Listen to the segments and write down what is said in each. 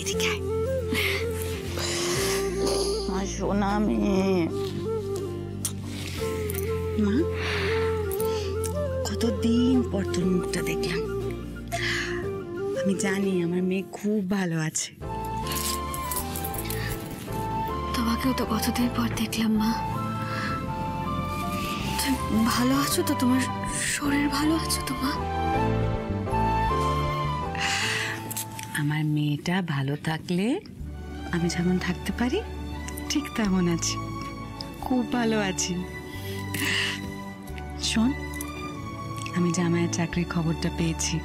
এদিকে আমার সোনা মেয়ে। মা, কতদিন পর তোর মুখটা দেখলাম। আমি জানি আমার মেয়ে খুব ভালো আছে। তোমাকেও তো কতদিন পর দেখলাম মা। তুমি ভালো আছো তো? তোমার শরীর ভালো আছে তো মা? আমার মেয়েটা ভালো থাকলে আমি যেমন থাকতে পারি ঠিক তেমন আছি, খুব ভালো আছি। শোন, আমি জামাইয়ের চাকরির খবরটা পেয়েছি।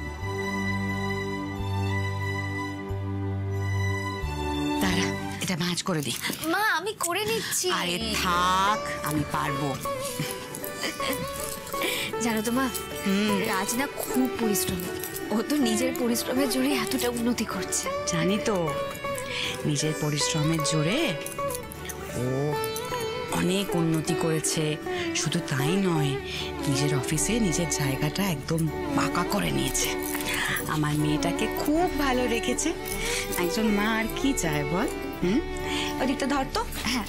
দাঁড়া, এটা ভাঁজ করে দি। মা আমি করে নিচ্ছি। আরে থাক, আমি পারবো। জানো তো মা, রাজ না খুব পরিশ্রমী। ও তো নিজের পরিশ্রমের জোরে এতটা উন্নতি করছে। জানি তো, নিজের পরিশ্রমের জোরে ও অনেক উন্নতি করেছে। শুধু তাই নয়, নিজের অফিসে নিজের জায়গাটা একদম পাকা করে নিয়েছে। আমার মেয়েটাকে খুব ভালো রেখেছে। একজন মা আর কি চায় বল? ওদিকটা ধর তো। হ্যাঁ,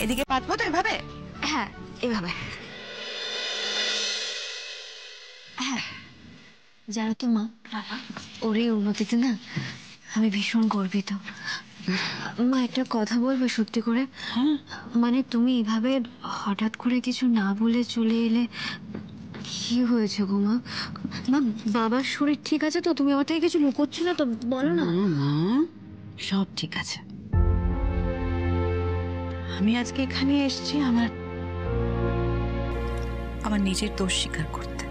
এদিকে পাতবো তো এভাবে? হ্যাঁ এভাবে। হ্যাঁ জানো তো মা, ওর এই উন্নতিতে না আমি ভীষণ গর্বিত। মা একটা কথা বলবে সত্যি করে? মানে তুমি এভাবে হঠাৎ করে কিছু না বলে চলে এলে, কি হয়েছে গো মা? মা বাবার শরীর ঠিক আছে তো? তুমি আমার থেকে কিছু লুকোচ্ছ না তো? বলো না। সব ঠিক আছে। আমি আজকে এখানে এসেছি আমার নিজের দোষ স্বীকার করতে।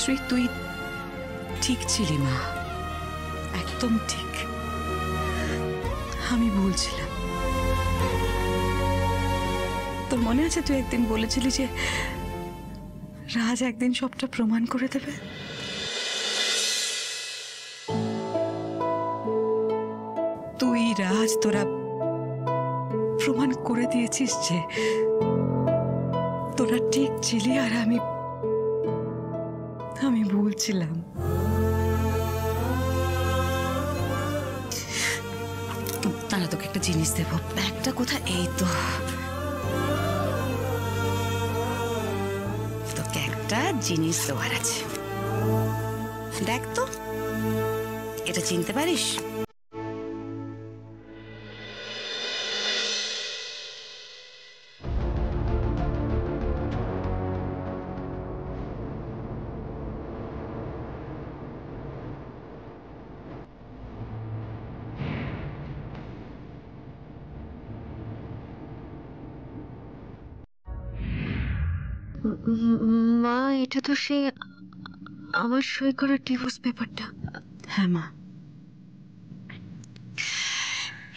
শ্রী, তুই ঠিক ছিলি মা, একদম ঠিক। আমি ভুলছিলাম। তোর মনে আছে তুই একদিন বলেছিলি যে রাজ একদিন সবটা প্রমাণ করে দেবে? তুই রাজ তোরা প্রমাণ করে দিয়েছিস যে তোরা ঠিক ছিলি আর আমি ভুলছিলাম। তারা তোকে একটা জিনিস দেবো, একটা কথা। এই তো তোকে একটা জিনিস দেওয়ার আছে, দেখ তো, এটা চিনতে পারিস? মা এটা তো সে আমার সই করা ডিভোর্স পেপারটা। হ্যাঁ মা,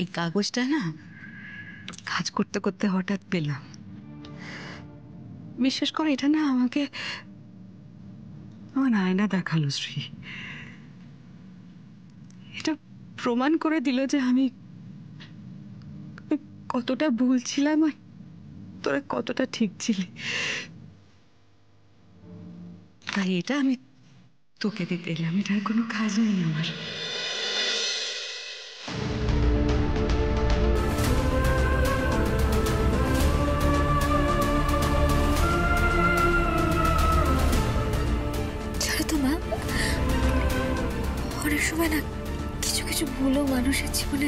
এই কাগজটা না কাজ করতে করতে হঠাৎ পেলাম। বিশ্বাস কর, এটা না আমাকে আমার আয়না দেখালো শ্রী। এটা প্রমাণ করে দিল যে আমি কতটা ভুল ছিলাম আর তোরা কতটা ঠিক ছিলি। তাই এটা আমি তোকে দিতে এলাম। এটার কোনো কাজ নেই আমার। অনেক সময় না কিছু কিছু ভুলও মানুষের জীবনে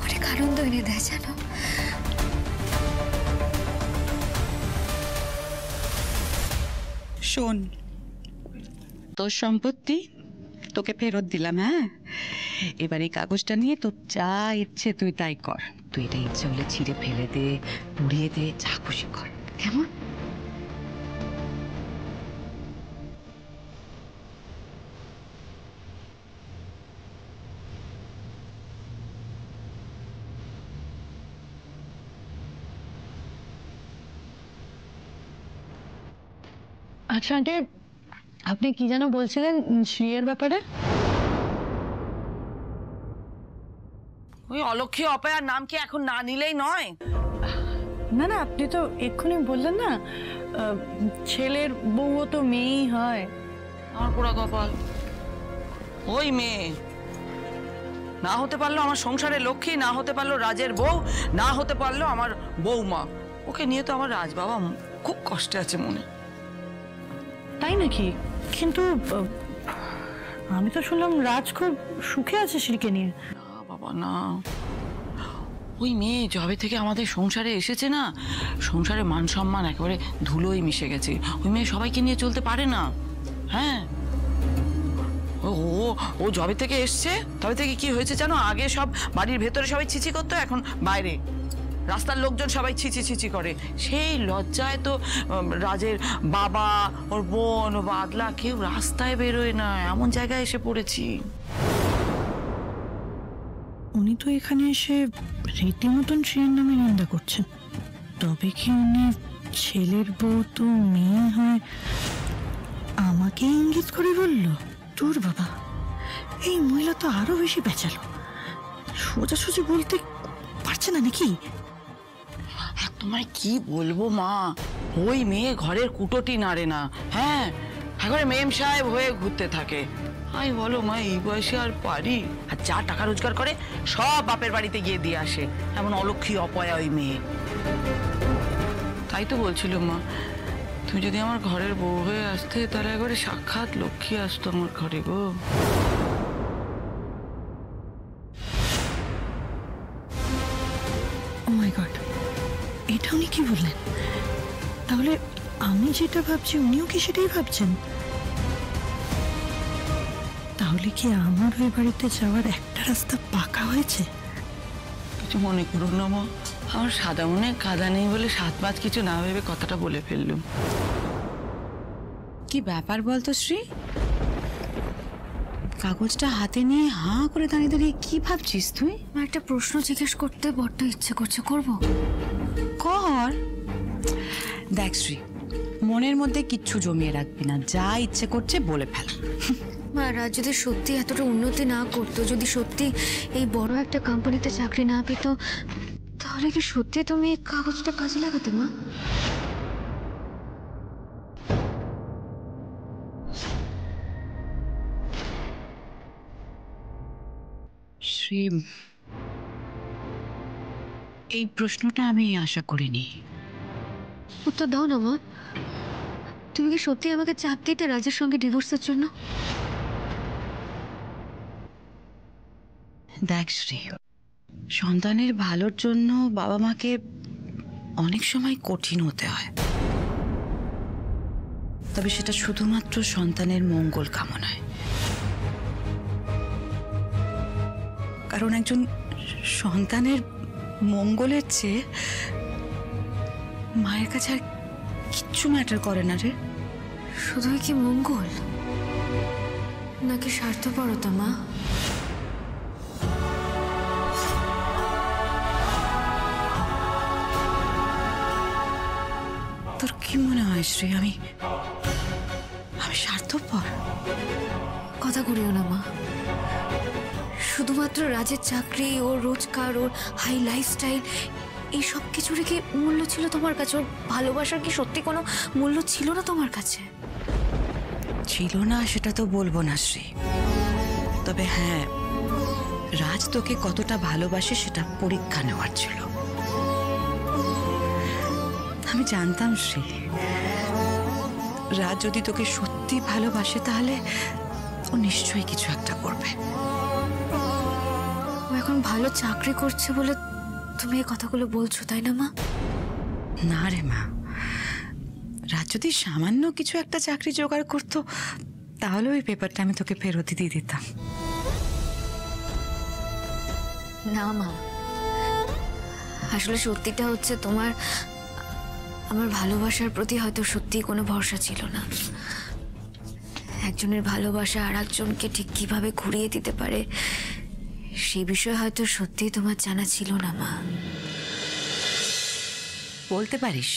অনেক আনন্দ এনে দেয় জানো। শোন, তোর সম্পত্তি তোকে ফেরত দিলাম। হ্যাঁ, এবার এই কাগজটা নিয়ে তোর যা ইচ্ছে তুই তাই কর। তুই এটা ইচ্ছে হলে ছিঁড়ে ফেলে দে, পুড়িয়ে দে, যা খুশি কর, কেমন? আচ্ছা আন্টি, আপনি কি যেন বলছিলেন শ্রীয়ের ব্যাপারে? ওই অলক্ষী অপয়ার নাম কি এখন না নিলেই নয়? না না, আপনি তো এক্ষুনি বললেন না ছেলের বউও তো মেয়েই হয়। আমার পোড়া কপাল। ওই মেয়ে না হতে পারলো আমার সংসারের লক্ষ্মী, না হতে পারলো রাজের বউ, না হতে পারলো আমার বৌমা। ওকে নিয়ে তো আমার রাজ বাবা খুব কষ্টে আছে মনে। তাই নাকি? কিন্তু আমি তো শুনলাম রাজ খুব সুখে আছে শ্রীকে নিয়ে। না বাবা না, ওই মেয়ে যবে থেকে আমাদের সংসারে এসেছে না, সংসারে মান সম্মান একেবারে ধুলোই মিশে গেছে। ওই মেয়ে সবাইকে নিয়ে চলতে পারে না। হ্যাঁ, ও ও যবে থেকে এসছে তবে থেকে কি হয়েছে জানো? আগে সব বাড়ির ভেতরে সবাই ছিচি করতো, এখন বাইরে রাস্তার লোকজন সবাই ছিচি ছিচি করে। সেই লজ্জায় তো রাজের বাবা, ওর বোন, ও বাদলা কেউ রাস্তায় বেরোয় না, এমন জায়গায় এসে পড়েছি। উনি তো এখানে এসে রীতিমতন শ্রীর নামে নিন্দা করছেন। তবে কি উনি ছেলের বউ তো মেয়ে হয় আমাকে ইঙ্গিত করে বলল? তোর বাবা, এই মহিলা তো আরো বেশি বেচালো। সোজাসুজি বলতে পারছে না নাকি? আর তোমায় কি বলবো মা, ওই মেয়ে ঘরের কুটোটি নাড়ে না। হ্যাঁ, একবারে মেম সাহেব হয়ে ঘুরতে থাকে। আই বলো মা, এই বয়সে আর পারি? আর যা টাকা রোজগার করে সব বাপের বাড়িতে গিয়ে দিয়ে আসে। এমন অলক্ষী অপয়া ওই মেয়ে। তাই তো বলছিল মা, তুমি যদি আমার ঘরের বউ হয়ে আসতে তাহলে একবারে সাক্ষাৎ লক্ষ্মী আসতো আমার ঘরে গো। ও মাই গড, এটা উনি কি বললেন? তাহলে আমি যেটা ভাবছি উনিও কি সেটাই ভাবছেন? তাহলে কি আমার ওই বাড়িতে যাওয়ার একটা রাস্তা পাকা হয়েছে? কিছু মনে করো না মা, আমার সাদা মনে কাদা নেই বলে সাত পাঁচ কিছু না ভেবে কথাটা বলে ফেললুম। কি ব্যাপার বলতো শ্রী? কাগজটা হাতে নিয়ে হাঁ করে দাঁড়িয়ে দাঁড়িয়ে কি ভাবছিস তুই? আমার একটা প্রশ্ন জিজ্ঞেস করতে বড্ড ইচ্ছে করছে, করব? কর। দেখ শ্রী, মনের মধ্যে কিচ্ছু জমিয়ে রাখবি না, যা ইচ্ছে করছে বলে ফেল। মা, রাজ যদি সত্যি এতটা উন্নতি না করতো, যদি সত্যি এই বড় একটা কোম্পানিতে চাকরি না পেত, তাহলে কি সত্যি তুমি এই কাগজটা কাজে লাগাতে মা? শ্রী, এই প্রশ্নটা আমি আশা করিনি। উত্তর দাও না মা। তুমি কি সত্যি আমাকে চাপ দিতে রাজের সঙ্গে ডিভোর্সের জন্য? দেখ শ্রী, সন্তানের ভালোর জন্য বাবা মাকে অনেক সময় কঠিন হতে হয়, তবে সেটা শুধুমাত্র সন্তানের মঙ্গল কামনায়। কারণ একজন সন্তানের মঙ্গলের চেয়ে মায়ের কাছে আর কিচ্ছু ম্যাটার করে না রে। শুধুই কি মঙ্গল, নাকি স্বার্থপরতা মা? তোর কি মনে হয় শ্রী আমি স্বার্থপর? কথা করিও না মা। শুধুমাত্র রাজের চাকরি, ওর রোজগার, ওর হাই লাইফস্টাইল, এই সব কিছুর কি মূল্য ছিল তোমার কাছে? ওর ভালোবাসার কি সত্যি কোনো মূল্য ছিল না তোমার কাছে? ছিল না সেটা তো বলবো না শ্রী, তবে হ্যাঁ, রাজ তোকে কতটা ভালোবাসে সেটা পরীক্ষা নেওয়ার ছিল। আমি জানতাম শ্রী, রাজ যদি তোকে সত্যি ভালোবাসে তাহলে ও নিশ্চয়ই কিছু একটা করবে। ও এখন ভালো চাকরি করছে বলে তুমি এই কথাগুলো বলছো, তাই না মা? না রে মা, রাজ যদি সামান্য কিছু একটা চাকরি জোগাড় করতো তাহলে ওই পেপারটা আমি তোকে ফেরত দিয়ে দিতাম। না মা, আসলে সত্যিটা হচ্ছে তোমার আমার ভালোবাসার প্রতি হয়তো সত্যি কোনো ভরসা ছিল না। একজনের ভালোবাসা আর একজনকে ঠিক কিভাবে ঘুরিয়ে দিতে পারে সেই বিষয়ে হয়তো সত্যি তোমার জানা ছিল না মা। বলতে পারিস?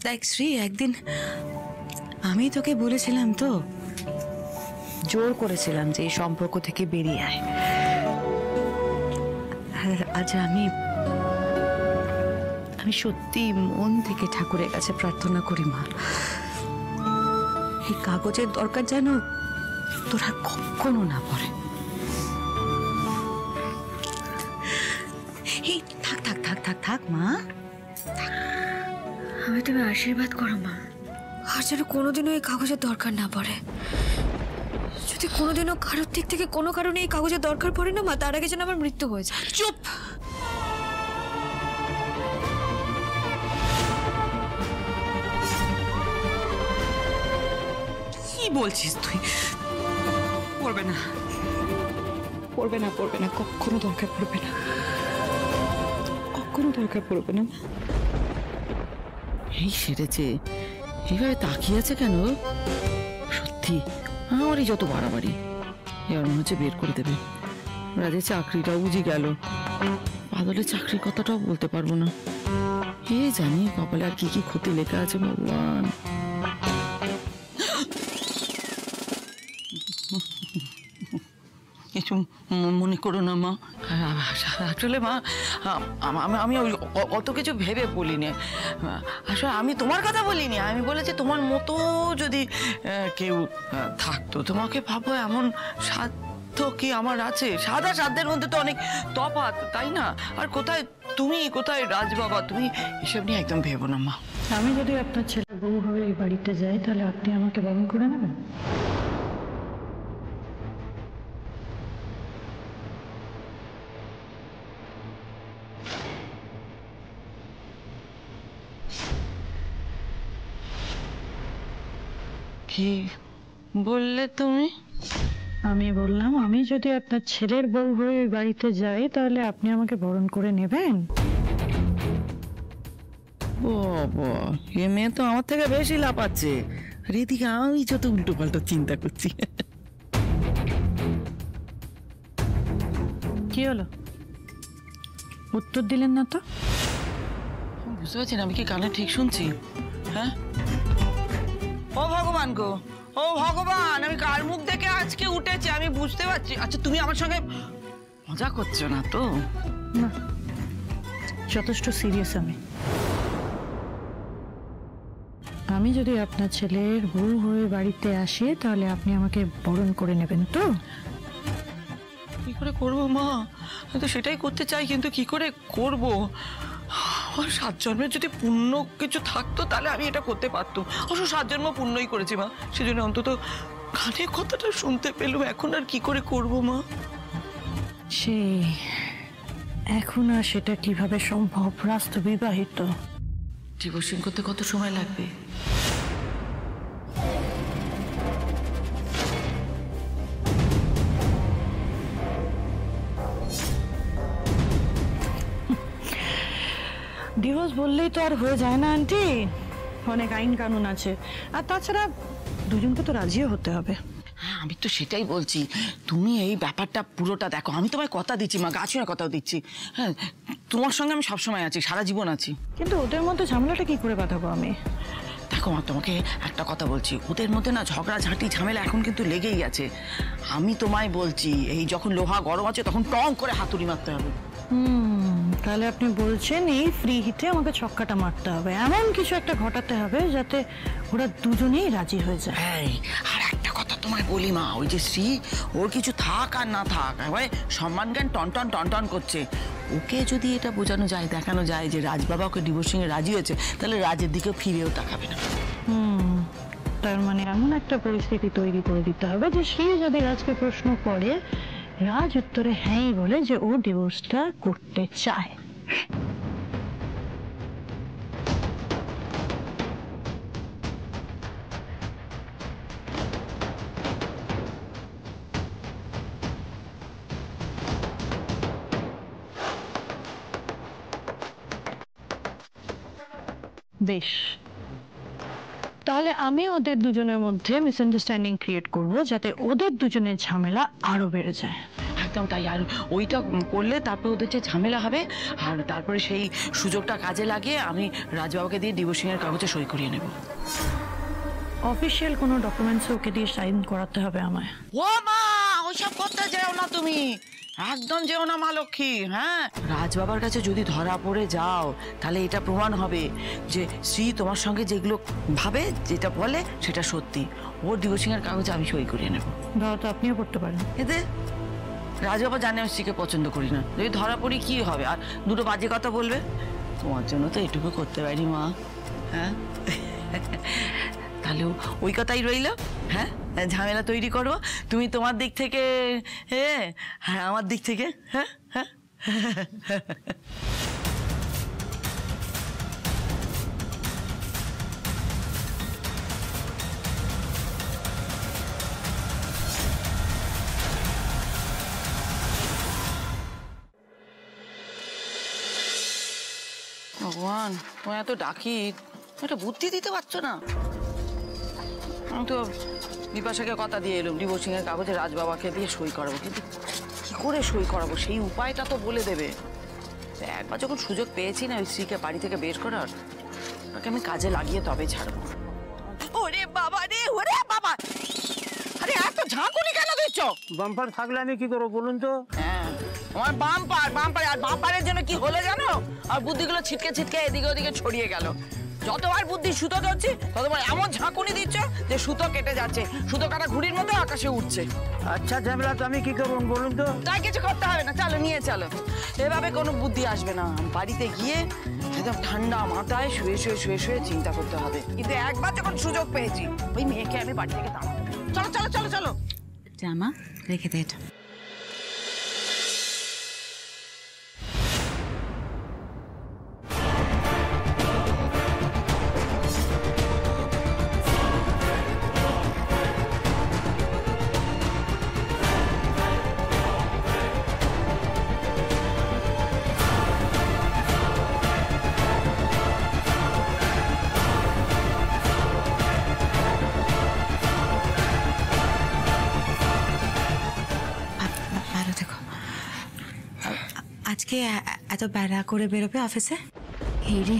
দেখ শ্রী, একদিন আমি তোকে বলেছিলাম তো, জোর করেছিলাম যে এই সম্পর্ক থেকে বেরিয়ে আয়। আর আজ আমি সত্যি মন থেকে ঠাকুরের কাছে প্রার্থনা করি মা, এই কাগজের দরকার যেন তোর আর কখনো না পড়ে। এই থাক থাক থাক থাক থাক মা। আমি তুমি আশীর্বাদ করো মা, আর যেন কোনোদিনও এই কাগজের দরকার না পড়ে। যদি কোনোদিনও কারোর দিক থেকে কোনো কারণে এই কাগজের দরকার পড়ে না মা, তার আগে যেন আমার মৃত্যু হয়ে যায়। চুপ। কি বলছিস তুই? পড়বে না, পড়বে না, পড়বে না, কখনো দরকার পড়বে না, কখনো দরকার পড়বে না। এই সেরেছে, এইভাবে তাকিয়ে আছে কেন? সত্যি আমারই যত বাড়াবাড়ি। এবার মনে হচ্ছে বের করে দেবে। রাজের চাকরিটাও বুঝি গেল, বাদলের চাকরির কথাটাও বলতে পারবো না। এ জানি কপালে আর কি কি ক্ষতি লেখা আছে ভগবান। কিছু মনে করো না মা। আসলে মা আমি ওই অত কিছু ভেবে বলিনি। আসলে আমি তোমার কথা বলিনি, আমি বলেছি তোমার মতো যদি কেউ থাকতো। তোমাকে ভাবো এমন সাধ্য কি আমার আছে? সাদা সাধ্যের মধ্যে তো অনেক তফাৎ, তাই না? আর কোথায় তুমি, কোথায় রাজবাবা, তুমি এসব নিয়ে একদম ভেবো না মা। আমি যদি আপনার ছেলে বউ হয়ে এই বাড়িতে যাই, তাহলে আপনি আমাকে বরণ করে নেবেন? কি বললে তুমি? আমি বললাম, আমি যদি আপনার ছেলের বউ হয়ে ওই বাড়িতে যাই, তাহলে আপনি আমাকে বরণ করে নেবেন? বাবা, এ মেয়ে তো আমার থেকে বেশি লাফাচ্ছে। আর এদিকে আমি যত উল্টো পাল্টা চিন্তা করছি। কি হলো, উত্তর দিলেন না তো? বুঝতে পারছি না, আমি কি কানে ঠিক শুনছি? হ্যাঁ, ও ভগবান গো, ও ভগবান, আমি কার মুখ দেখে আজকে উঠেছি আমি বুঝতে পারছি। আচ্ছা, তুমি আমার সঙ্গে মজা করছো না তো? না, যথেষ্ট সিরিয়াস। আমি যদি আপনার ছেলের বউ হয়ে বাড়িতে আসি, তাহলে আপনি আমাকে বরণ করে নেবেন তো? কি করে করবো মা? আমি তো সেটাই করতে চাই, কিন্তু কি করে করব? আমার 7 জন্মের যদি পুণ্য কিছু থাকতো তাহলে আমি এটা করতে পারতাম। অবশ্য 7 জন্ম পুণ্যই করেছি মা, সেজন্য অন্তত কানে কথাটা শুনতে পেলাম। এখন আর কি করে করব মা? সে এখন আর সেটা কিভাবে সম্ভব? রাস্তা বিবাহিত। ডিভোর্সিং করতে কত সময় লাগবে? ডিভোর্স বললেই তো আর হয়ে যায় না আন্টি, অনেক আইন কানুন আছে। আর তাছাড়া দুজনকে তো রাজিও হতে হবে। হ্যাঁ, আমি তো সেটাই বলছি। তুমি এই ব্যাপারটা পুরোটা দেখো। আমি তোমায় কথা দিচ্ছি মা, গাছুয়া কথাও দিচ্ছি। হ্যাঁ, তোমার সঙ্গে আমি সবসময় আছি, সারা জীবন আছি। কিন্তু ওদের মধ্যে ঝামেলাটা কি করে বাঁধাবো আমি? দেখো মা, তোমাকে একটা কথা বলছি, ওদের মধ্যে না ঝগড়া ঝাঁটি ঝামেলা এখন কিন্তু লেগেই আছে। আমি তোমায় বলছি, এই যখন লোহা গরম আছে তখন টং করে হাতুড়ি মারতে হবে। তাহলে আপনি বলছেন এই ফ্রি হিটে আমাকে ছক্কাটা মারতে হবে, এমন কিছু একটা ঘটাতে হবে যাতে ওরা দুজনেই রাজি হয়ে যায়। হ্যাঁ, আর একটা কথা তোমায় বলি মা, ওই যে শ্রী, ওর কিছু থাক আর না থাক, এবারে সম্মান জ্ঞান টন টন টন করছে। ওকে যদি এটা বোঝানো যায়, দেখানো যায় যে রাজবাবা ওকে ডিভোর্সিং এ রাজি হয়েছে, তাহলে রাজের দিকেও ফিরেও তাকাবে না। তার মানে এমন একটা পরিস্থিতি তৈরি করে দিতে হবে যে শ্রী যদি রাজকে প্রশ্ন করে, রাজ উত্তরে হ্যাঁ বলে যে ও ডিভোর্সটা করতে চায়। বেশ, তাহলে আমি ওদের দুজনের মধ্যে মিসআন্ডারস্ট্যান্ডিং ক্রিয়েট করব, যাতে ওদের দুজনের ঝামেলা আরো বেড়ে যায়। একদম তাই। আর ওইটা করলে তারপর ওদের যে ঝামেলা হবে, আর তারপরে সেই সুযোগটা কাজে লাগিয়ে আমি রাজবাবাকে দিয়ে ডিভোর্সিং এর কাগজে সই করিয়ে নেব। অফিসিয়াল কোনো ডকুমেন্টস ওকে দিয়ে সাইন করাতে হবে আমায়। ও মা, ওইসব করতে যেও না তুমি, একদম যেও না মা লক্ষ্মী। হ্যাঁ, রাজবাবার কাছে যদি ধরা পড়ে যাও, তাহলে এটা প্রমাণ হবে যে শ্রী তোমার সঙ্গে যেগুলো ভাবে, যেটা বলে সেটা সত্যি। ওর ডিভোর্সিংয়ের কাগজে আমি সই করিয়ে নেবো। দাও তো, আপনিও করতে পারেন। এতে রাজবাবা জানে আমি স্ত্রীকে পছন্দ করি না, যদি ধরা পড়ি কি হবে, আর দুটো বাজে কথা বলবে। তোমার জন্য তো এটুকু করতে পারি মা। হ্যাঁ, তাহলে ওই কথাই রইলো। হ্যাঁ, ঝামেলা তৈরি করো তুমি তোমার দিক থেকে, হ্যাঁ হ্যাঁ আমার দিক থেকে। হ্যাঁ হ্যাঁ ভগবান, তোমার এত ডাকি, একটা বুদ্ধি দিতে পারছো না। আমি তো বিপাশাকে কথা দিয়ে এলাম ডিভোর্সিং এর কাগজে রাজবাবাকে দিয়ে সই করাবো, কিন্তু কি করে সই করাবো সেই উপায়টা তো বলে দেবে। একবার যখন সুযোগ পেয়েছি না ওই স্ত্রীকে বাড়ি থেকে বের করার, ওকে আমি কাজে লাগিয়ে তবে ছাড়বো। ওরে বাবা রে, ওরে বাবা, আরে এত ঝাঁকুনি কেন দিচ্ছ? বাম্পার থাকলে আমি কি করবো বলুন তো? হ্যাঁ, আমার বাম্পার বাম্পার, আর বাম্পারের জন্য কি হলো জানো? আর বুদ্ধিগুলো ছিটকে ছিটকে এদিকে ওদিকে ছড়িয়ে গেল। যতবার বুদ্ধি সুতো ধরছি ততবার এমন ঝাঁকুনি দিচ্ছ যে সুতো কেটে যাচ্ছে, সুতো কাটা ঘুড়ির মতো আকাশে উঠছে। আচ্ছা ঝামেলা তো আমি কি করবো বলুন তো? তাই কিছু করতে হবে না, চলো নিয়ে চলো। এভাবে কোনো বুদ্ধি আসবে না। বাড়িতে গিয়ে একদম ঠান্ডা মাথায় শুয়ে শুয়ে শুয়ে শুয়ে চিন্তা করতে হবে। কিন্তু একবার যখন সুযোগ পেয়েছি ওই মেয়েকে আমি বাড়ি থেকে তাড়াবো। চলো চলো চলো চলো। জামা রেখে দে এটা। ভালো থেকো। আজকে এত বেড়া করে বেরোবে অফিসে? এই রে,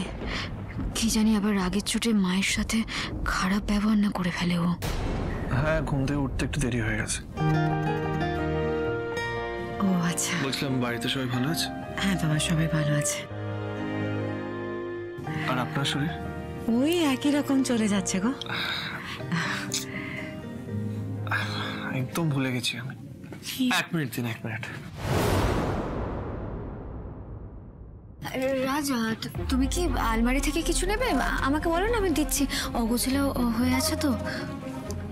কি জানি আবার রাগের চোটে মায়ের সাথে খারাপ ব্যবহার না করে ফেলে ও। হ্যাঁ, ঘুম থেকে উঠতে একটু দেরি হয়ে গেছে। ও আচ্ছা। বলছিলাম বাড়িতে সবাই ভালো আছে? হ্যাঁ বাবা, সবাই ভালো আছে। আর আপনার শরীর? ওই একই রকম চলে যাচ্ছে গো। একদম ভুলে গেছি আমি। এক মিনিট দিন, এক মিনিট। রাজ, তুমি কি আলমারি থেকে কিছু নেবে? আমাকে বলো না, আমি দিচ্ছি। অগোছালো হয়ে আছে তো।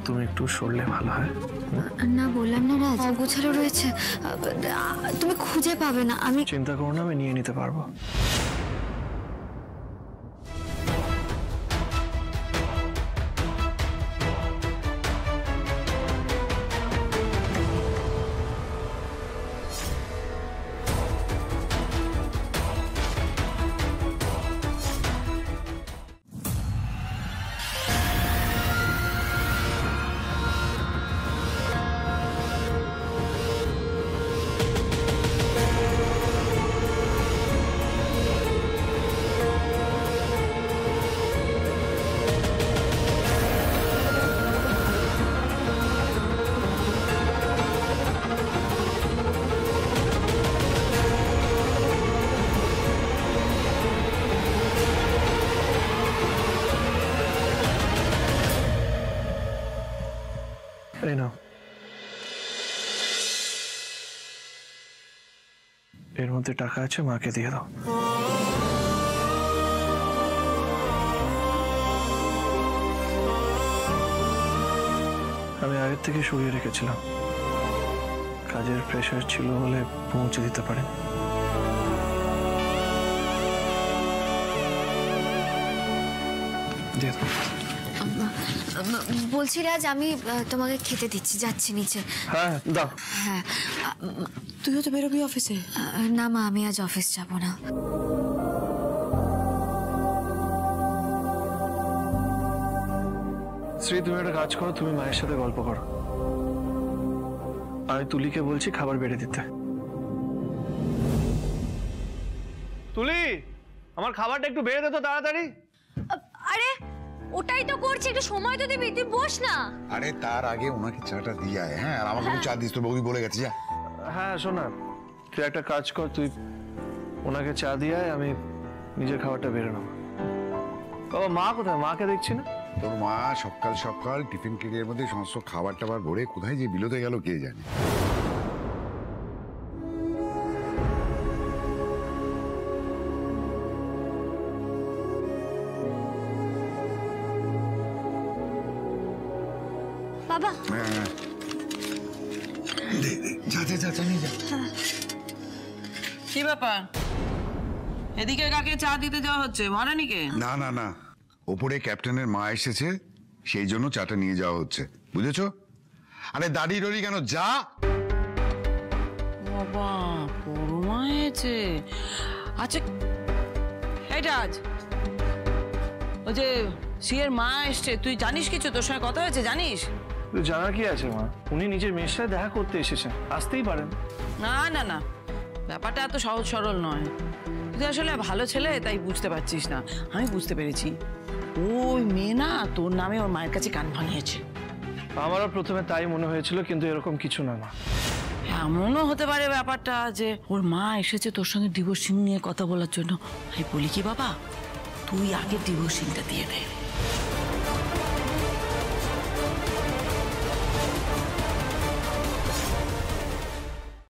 তুমি একটু সরলে ভালো হয়। না বললাম না রাজ, অগোছালো রয়েছে, তুমি খুঁজে পাবে না। আমি চিন্তা করো না, আমি নিয়ে নিতে পারবো। এই নাও, এর মধ্যে টাকা আছে, মাকে দিয়ে দাও। আমি আগের থেকে সরিয়ে রেখেছিলাম, কাজের প্রেশার ছিল বলে পৌঁছে দিতে পারি। দিয়ে দাও। বলছি রাজ, আমি তোমাকে খেতে দিচ্ছি, যাচ্ছি নিচে। হ্যাঁ দাও। হ্যাঁ, তুইও তো বেরোবি অফিসে? না মা, আমি আজ অফিস যাব না। শ্রী, তুমি একটা কাজ করো, তুমি মায়ের সাথে গল্প করো। আমি তুলিকে বলছি খাবার বেড়ে দিতে। তুলি, আমার খাবারটা একটু বেড়ে দে তো তাড়াতাড়ি। আরে ওটাই তো করছি, একটু সময় তো দিবি, তুই বস না। আরে তার আগে ওনাকে চাটা দিয়ে আয়। হ্যাঁ, আর আমাকে একটু চা দিস, তোর বৌদি বলে গেছে। যা। হ্যাঁ শোনা, তুই একটা কাজ কর, তুই ওনাকে চা দিয়ে আয়, আমি নিজের খাবারটা বেড়ে নেবো। ও মা কোথায়? মাকে দেখছি না। তোর মা সকাল সকাল টিফিন কেরিয়ার মধ্যে সমস্ত খাবার টাবার ভরে কোথায় যে বিলোতে গেল কে জানে। বাবা হ্যাঁ, যা যা যা, চা নিয়ে যা। কি ব্যাপার, এদিকে কাকে চা দিতে যাওয়া হচ্ছে? মহারানীকে? না না না, ওপরে ক্যাপ্টেনের মা এসেছে, সেই জন্য চাটা নিয়ে যাওয়া হচ্ছে, বুঝেছো? আরে দাড়ি ডরি কেন, যা। বাবা পরমা হয়েছে। আচ্ছা এই রাজ, ওই যে সিয়ের মা এসছে, তুই জানিস কিছু? তোর সঙ্গে কথা হয়েছে, জানিস? জানার কি আছে মা, উনি নিজের মেয়ের সাথে দেখা করতে এসেছেন, আসতেই পারেন। না না না, ব্যাপারটা এত সহজ সরল নয়। তুই আসলে ভালো ছেলে, তাই বুঝতে পারছিস না। আমি বুঝতে পেরেছি, ওই মেয়ে না তোর নামে ওর মায়ের কাছে কান ভাঙিয়েছে। আমারও প্রথমে তাই মনে হয়েছিল, কিন্তু এরকম কিছু না মা। এমনও হতে পারে ব্যাপারটা যে ওর মা এসেছে তোর সঙ্গে ডিভোর্সিং নিয়ে কথা বলার জন্য। আমি বলি কি বাবা, তুই আগে ডিভোর্সিংটা দিয়ে দে।